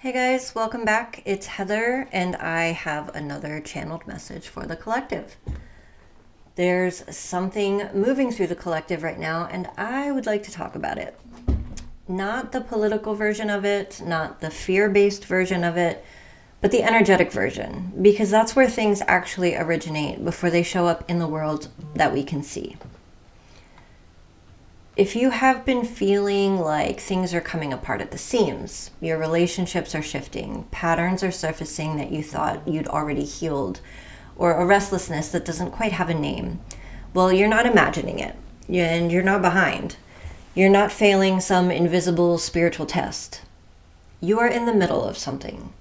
Hey guys, welcome back. It's Heather, and I have another channeled message for the collective. There's something moving through the collective right now, and I would like to talk about it. Not the political version of it, not the fear-based version of it, but the energetic version, because that's where things actually originate before they show up in the world that we can see. If you have been feeling like things are coming apart at the seams, your relationships are shifting, patterns are surfacing that you thought you'd already healed, or a restlessness that doesn't quite have a name, well, you're not imagining it, and you're not behind. You're not failing some invisible spiritual test. You are in the middle of something.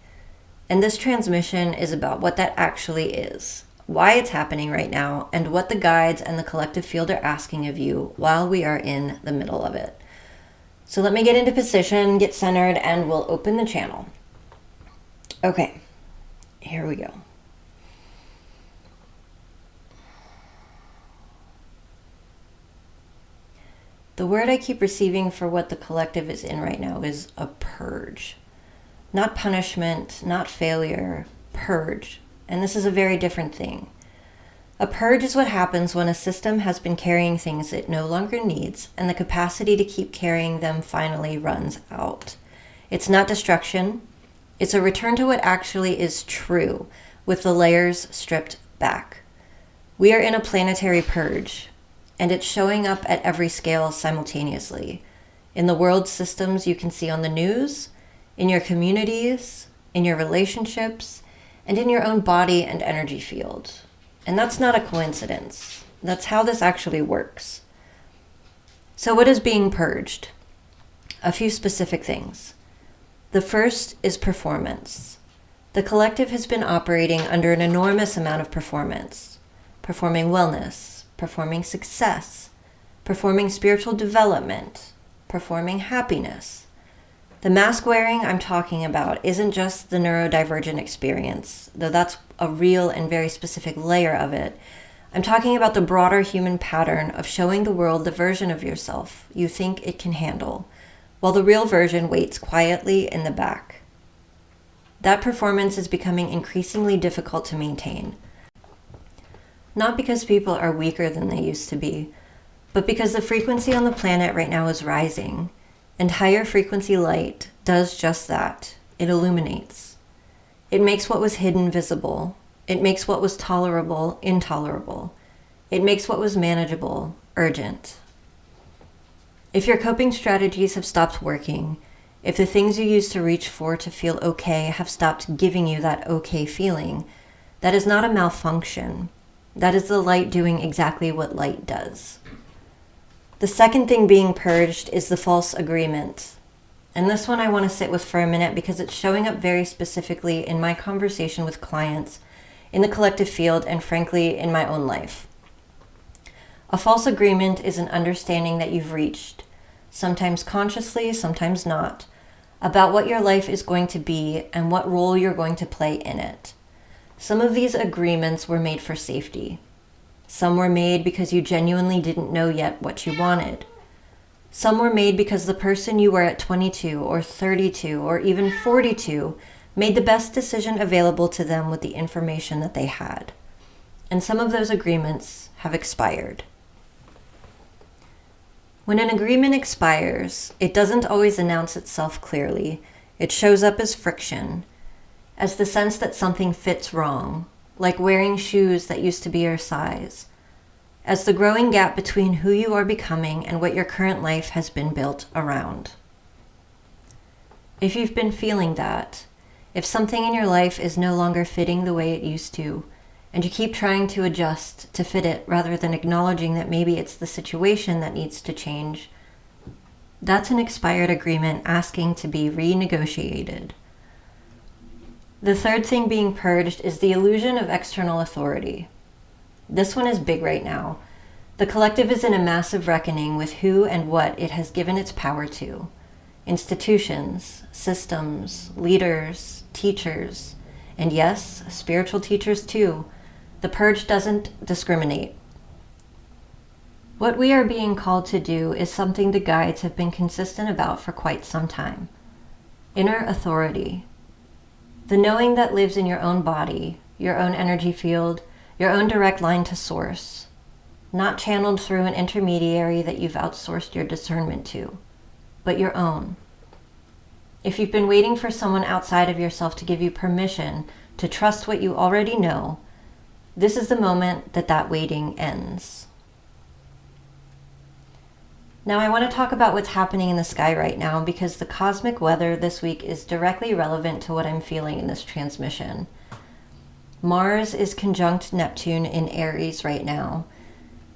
And this transmission is about what that actually is, why it's happening right now, and what the guides and the collective field are asking of you while we are in the middle of it. So let me get into position, get centered, and we'll open the channel. Okay, here we go. The word I keep receiving for what the collective is in right now is a purge. Not punishment, not failure, purge. And this is a very different thing. A purge is what happens when a system has been carrying things it no longer needs, and the capacity to keep carrying them finally runs out. It's not destruction. It's a return to what actually is true, with the layers stripped back. We are in a planetary purge, and it's showing up at every scale simultaneously. In the world systems you can see on the news, in your communities, in your relationships, and in your own body and energy field. And that's not a coincidence. That's how this actually works. So what is being purged? A few specific things. The first is performance. The collective has been operating under an enormous amount of performance. Performing wellness, performing success, performing spiritual development, performing happiness. The mask wearing I'm talking about isn't just the neurodivergent experience, though that's a real and very specific layer of it. I'm talking about the broader human pattern of showing the world the version of yourself you think it can handle, while the real version waits quietly in the back. That performance is becoming increasingly difficult to maintain. Not because people are weaker than they used to be, but because the frequency on the planet right now is rising. And higher frequency light does just that. It illuminates. It makes what was hidden visible. It makes what was tolerable intolerable. It makes what was manageable urgent. If your coping strategies have stopped working, if the things you used to reach for to feel okay have stopped giving you that okay feeling, that is not a malfunction. That is the light doing exactly what light does. The second thing being purged is the false agreement. And this one I want to sit with for a minute because it's showing up very specifically in my conversation with clients, in the collective field, and frankly, in my own life. A false agreement is an understanding that you've reached, sometimes consciously, sometimes not, about what your life is going to be and what role you're going to play in it. Some of these agreements were made for safety. Some were made because you genuinely didn't know yet what you wanted. Some were made because the person you were at 22 or 32 or even 42 made the best decision available to them with the information that they had. And some of those agreements have expired. When an agreement expires, it doesn't always announce itself clearly. It shows up as friction, as the sense that something fits wrong, like wearing shoes that used to be your size, as the growing gap between who you are becoming and what your current life has been built around. If you've been feeling that, if something in your life is no longer fitting the way it used to, and you keep trying to adjust to fit it rather than acknowledging that maybe it's the situation that needs to change, that's an expired agreement asking to be renegotiated. The third thing being purged is the illusion of external authority. This one is big right now. The collective is in a massive reckoning with who and what it has given its power to. Institutions, systems, leaders, teachers, and yes, spiritual teachers too. The purge doesn't discriminate. What we are being called to do is something the guides have been consistent about for quite some time. inner authority, the knowing that lives in your own body, your own energy field, your own direct line to source, not channeled through an intermediary that you've outsourced your discernment to, but your own. If you've been waiting for someone outside of yourself to give you permission to trust what you already know, this is the moment that waiting ends. Now I want to talk about what's happening in the sky right now, because the cosmic weather this week is directly relevant to what I'm feeling in this transmission. Mars is conjunct Neptune in Aries right now.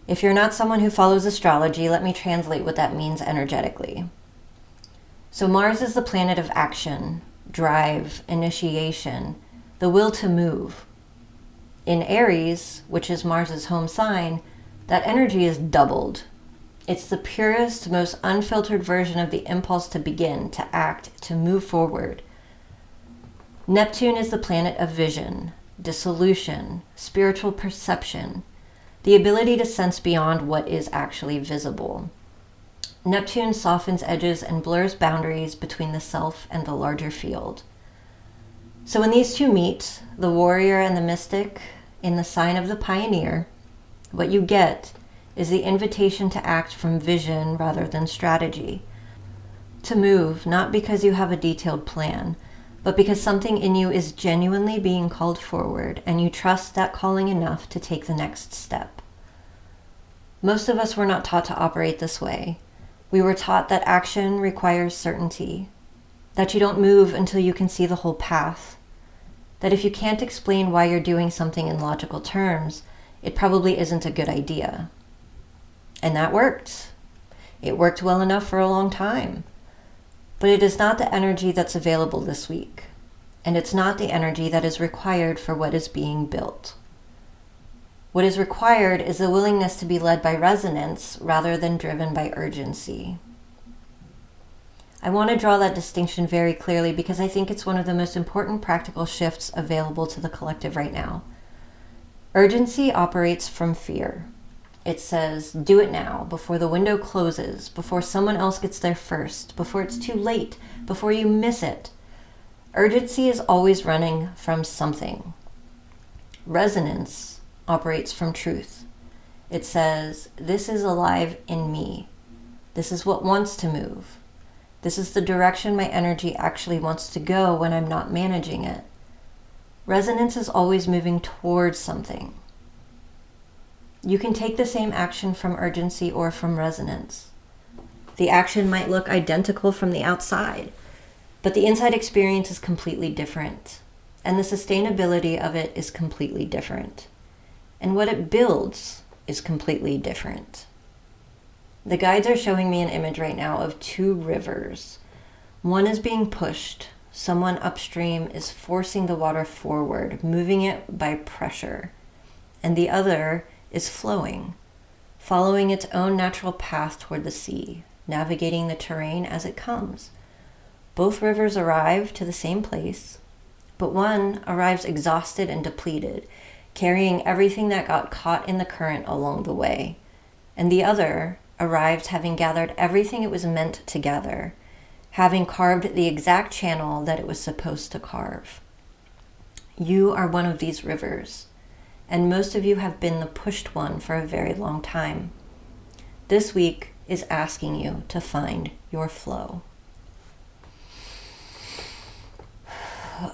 If you're not someone who follows astrology, let me translate what that means energetically. So Mars is the planet of action, drive, initiation, the will to move. In Aries, which is Mars's home sign, that energy is doubled. It's the purest, most unfiltered version of the impulse to begin, to act, to move forward. Neptune is the planet of vision, dissolution, spiritual perception, the ability to sense beyond what is actually visible. Neptune softens edges and blurs boundaries between the self and the larger field. So when these two meet, the warrior and the mystic, in the sign of the pioneer, what you get is the invitation to act from vision rather than strategy. To move, not because you have a detailed plan, but because something in you is genuinely being called forward and you trust that calling enough to take the next step. Most of us were not taught to operate this way. We were taught that action requires certainty, that you don't move until you can see the whole path, that if you can't explain why you're doing something in logical terms, it probably isn't a good idea. And that worked. It worked well enough for a long time. But it is not the energy that's available this week, and it's not the energy that is required for what is being built. What is required is the willingness to be led by resonance rather than driven by urgency. I want to draw that distinction very clearly because I think it's one of the most important practical shifts available to the collective right now. Urgency operates from fear. It says, do it now, before the window closes, before someone else gets there first, before it's too late, before you miss it. Urgency is always running from something. Resonance operates from truth. It says, this is alive in me. This is what wants to move. This is the direction my energy actually wants to go when I'm not managing it. Resonance is always moving towards something. You can take the same action from urgency or from resonance. The action might look identical from the outside, but the inside experience is completely different, and the sustainability of it is completely different. And what it builds is completely different. The guides are showing me an image right now of two rivers. One is being pushed. Someone upstream is forcing the water forward, moving it by pressure. And the other is flowing, following its own natural path toward the sea, navigating the terrain as it comes. Both rivers arrive to the same place, but one arrives exhausted and depleted, carrying everything that got caught in the current along the way, and the other arrives having gathered everything it was meant to gather, having carved the exact channel that it was supposed to carve. You are one of these rivers, and most of you have been the pushed one for a very long time. This week is asking you to find your flow.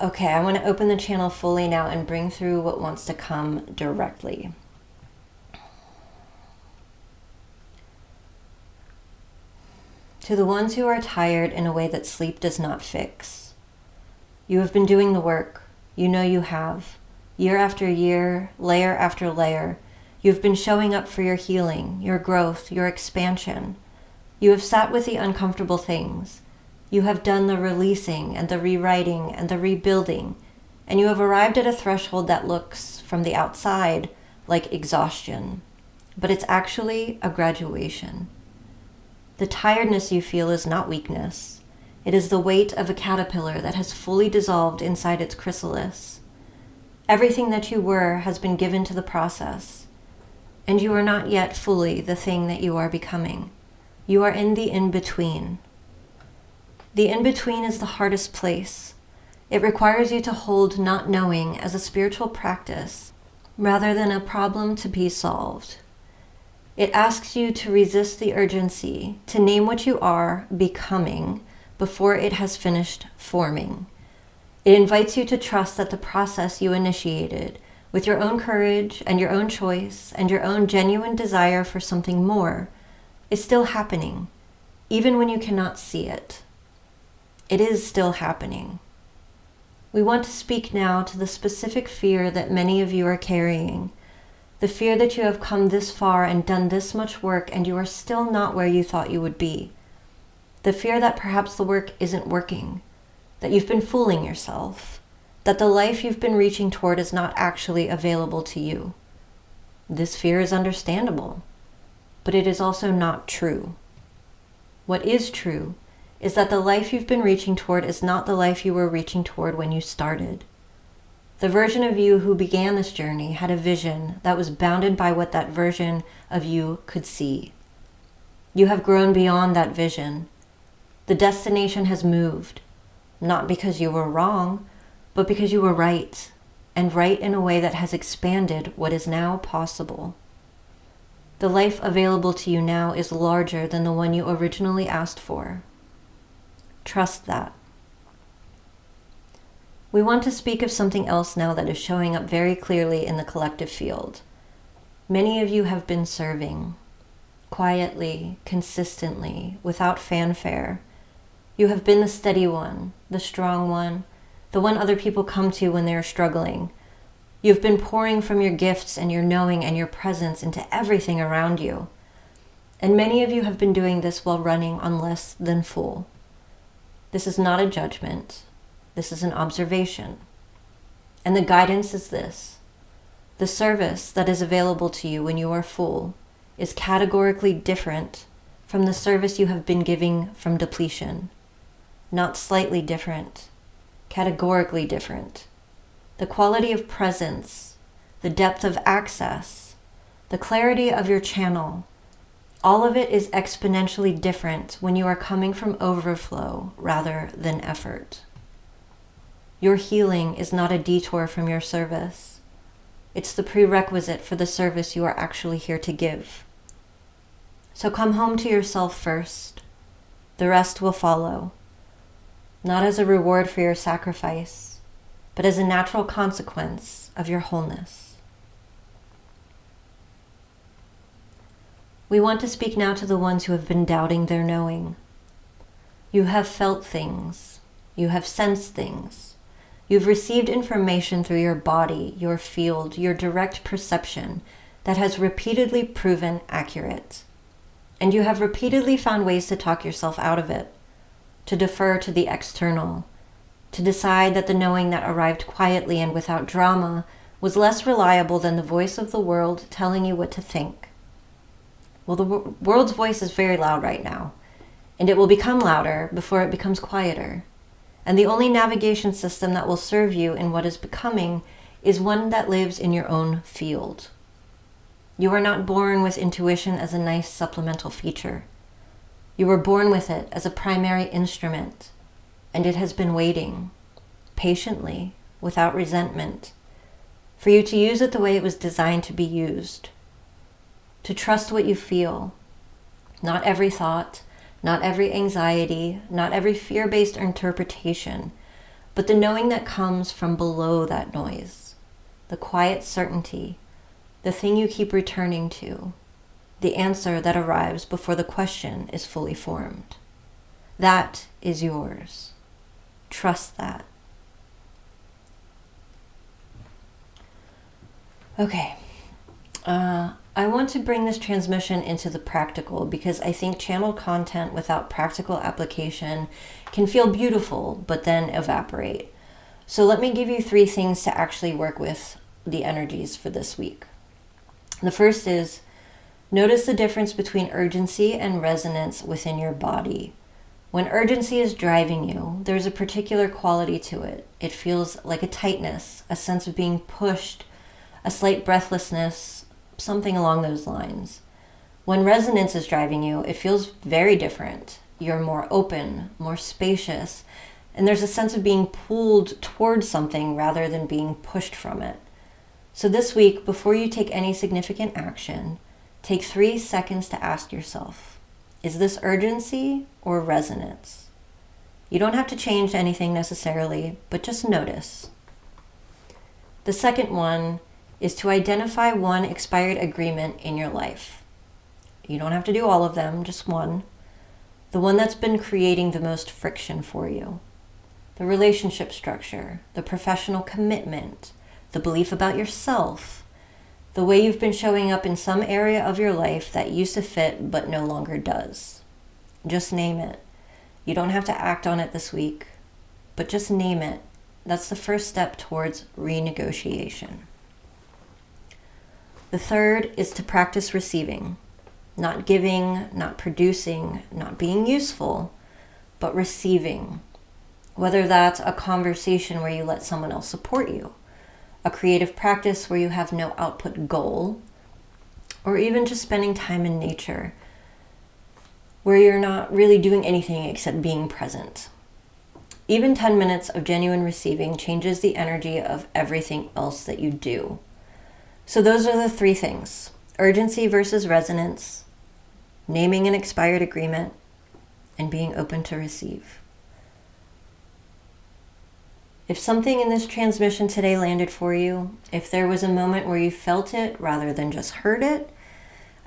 Okay, I want to open the channel fully now and bring through what wants to come directly. To the ones who are tired in a way that sleep does not fix. You have been doing the work. You know you have. Year after year, layer after layer, you have been showing up for your healing, your growth, your expansion. You have sat with the uncomfortable things. You have done the releasing and the rewriting and the rebuilding, and you have arrived at a threshold that looks, from the outside, like exhaustion. But it's actually a graduation. The tiredness you feel is not weakness. It is the weight of a caterpillar that has fully dissolved inside its chrysalis. Everything that you were has been given to the process, and you are not yet fully the thing that you are becoming. You are in the in-between. The in-between is the hardest place. It requires you to hold not knowing as a spiritual practice rather than a problem to be solved. It asks you to resist the urgency, to name what you are becoming before it has finished forming. It invites you to trust that the process you initiated, with your own courage and your own choice and your own genuine desire for something more, is still happening, even when you cannot see it. It is still happening. We want to speak now to the specific fear that many of you are carrying, the fear that you have come this far and done this much work and you are still not where you thought you would be. The fear that perhaps the work isn't working, that you've been fooling yourself, that the life you've been reaching toward is not actually available to you. This fear is understandable, but it is also not true. What is true is that the life you've been reaching toward is not the life you were reaching toward when you started. The version of you who began this journey had a vision that was bounded by what that version of you could see. You have grown beyond that vision. The destination has moved, not because you were wrong, but because you were right, and right in a way that has expanded what is now possible. The life available to you now is larger than the one you originally asked for. Trust that. We want to speak of something else now that is showing up very clearly in the collective field. Many of you have been serving, quietly, consistently, without fanfare. You have been the steady one, the strong one, the one other people come to when they are struggling. You've been pouring from your gifts and your knowing and your presence into everything around you. And many of you have been doing this while running on less than full. This is not a judgment. This is an observation. And the guidance is this. The service that is available to you when you are full is categorically different from the service you have been giving from depletion. Not slightly different, categorically different. The quality of presence, the depth of access, the clarity of your channel, all of it is exponentially different when you are coming from overflow rather than effort. Your healing is not a detour from your service. It's the prerequisite for the service you are actually here to give. So come home to yourself first. The rest will follow. Not as a reward for your sacrifice, but as a natural consequence of your wholeness. We want to speak now to the ones who have been doubting their knowing. You have felt things. You have sensed things. You've received information through your body, your field, your direct perception that has repeatedly proven accurate. And you have repeatedly found ways to talk yourself out of it, to defer to the external, to decide that the knowing that arrived quietly and without drama was less reliable than the voice of the world telling you what to think. Well, the world's voice is very loud right now, and it will become louder before it becomes quieter. And the only navigation system that will serve you in what is becoming is one that lives in your own field. You are not born with intuition as a nice supplemental feature. You were born with it as a primary instrument, and it has been waiting, patiently, without resentment, for you to use it the way it was designed to be used. To trust what you feel, not every thought, not every anxiety, not every fear-based interpretation, but the knowing that comes from below that noise, the quiet certainty, the thing you keep returning to, the answer that arrives before the question is fully formed. That is yours. Trust that. Okay. I want to bring this transmission into the practical because I think channeled content without practical application can feel beautiful, but then evaporate. So let me give you 3 things to actually work with the energies for this week. The first is, notice the difference between urgency and resonance within your body. When urgency is driving you, there's a particular quality to it. It feels like a tightness, a sense of being pushed, a slight breathlessness, something along those lines. When resonance is driving you, it feels very different. You're more open, more spacious, and there's a sense of being pulled towards something rather than being pushed from it. So this week, before you take any significant action, take 3 seconds to ask yourself, is this urgency or resonance? You don't have to change anything necessarily, but just notice. The second one is to identify one expired agreement in your life. You don't have to do all of them, just one. The one that's been creating the most friction for you. The relationship structure, the professional commitment, the belief about yourself, the way you've been showing up in some area of your life that used to fit but no longer does. Just name it. You don't have to act on it this week, but just name it. That's the first step towards renegotiation. The third is to practice receiving. Not giving, not producing, not being useful, but receiving. Whether that's a conversation where you let someone else support you, a creative practice where you have no output goal, or even just spending time in nature where you're not really doing anything except being present. Even 10 minutes of genuine receiving changes the energy of everything else that you do. So those are the 3 things: urgency versus resonance, naming an expired agreement, and being open to receive. If something in this transmission today landed for you, if there was a moment where you felt it rather than just heard it,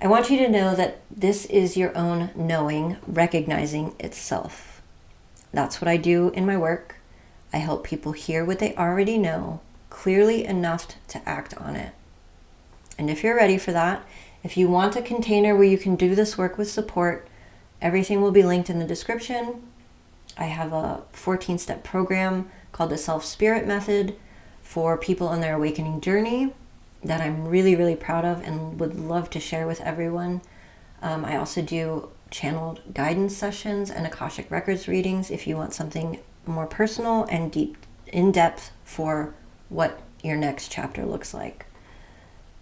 I want you to know that this is your own knowing, recognizing itself. That's what I do in my work. I help people hear what they already know clearly enough to act on it. And if you're ready for that, if you want a container where you can do this work with support, everything will be linked in the description. I have a 14-step program called the Self-Spirit Method for people on their awakening journey that I'm really, really proud of and would love to share with everyone. I also do channeled guidance sessions and Akashic Records readings if you want something more personal and deep, in-depth for what your next chapter looks like.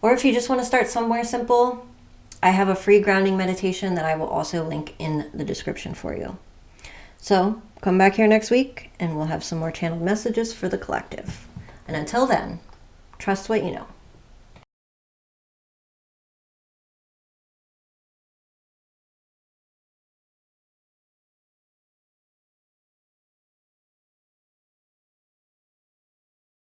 Or if you just want to start somewhere simple, I have a free grounding meditation that I will also link in the description for you. So come back here next week and we'll have some more channeled messages for the collective. And until then, trust what you know.